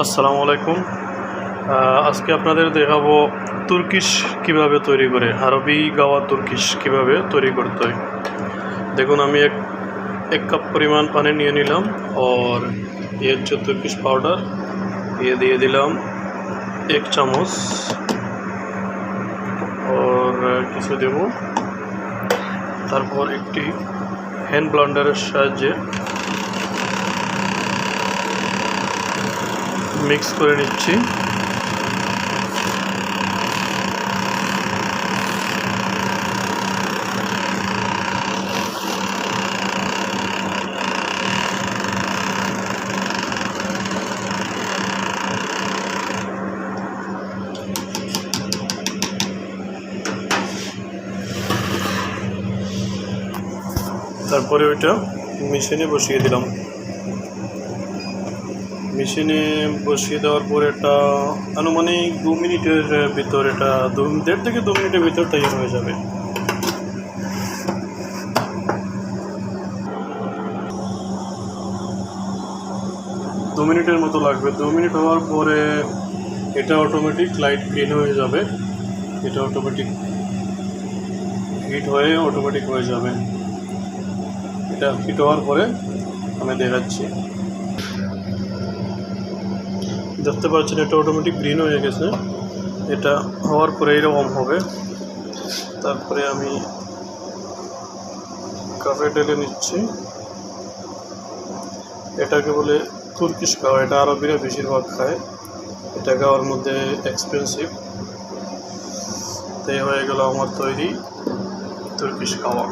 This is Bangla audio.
আসসালামু আলাইকুম। আজকে আপনাদের দেখাবো তুর্কিশ কিভাবে তৈরি করে, আরবি গাওয়া তুর্কিশ কিভাবে তৈরি করতে হয়। দেখুন, আমি এক কাপ परिमाण पानी নিয়ে নিলাম और ये जो तुर्किश पाउडर ये দিয়ে দিলাম 1 চামচ और কিছু দেব। তারপর একটি হ্যান্ড ব্লেন্ডারের সাহায্যে মিক্স করে নিচ্ছি। তারপরে ওইটা মেশিনে বসিয়ে দিলাম। মেশিনে বসিয়ে দেওয়ার পর এটা আনুমানিক 2 মিনিটের ভিতর, এটা 1.5 থেকে 2 মিনিটের ভিতর তৈরি হয়ে যাবে। দু মিনিটের মতো লাগবে। 2 মিনিট হওয়ার পরে এটা অটোমেটিক লাইট গ্রিন হয়ে যাবে। এটা অটোমেটিক হিট হয়ে অটোমেটিক হয়ে যাবে। এটা হিট হওয়ার পরে আমি দেখাচ্ছি। দেখতে পাচ্ছেন এটা অটোমেটিক গ্রিন হয়ে গেছে। এটা হওয়ার পরে এরকম হবে। তারপরে আমি কাপে ঢেলে নিচ্ছি। এটাকে বলে তুর্কিশ কাওয়া। এটা আরবিরা বেশিরভাগ খায়। এটা খাওয়ার মধ্যে এক্সপেন্সিভ। তাই হয়ে গেল আমার তৈরি তুর্কিশ কাওয়া।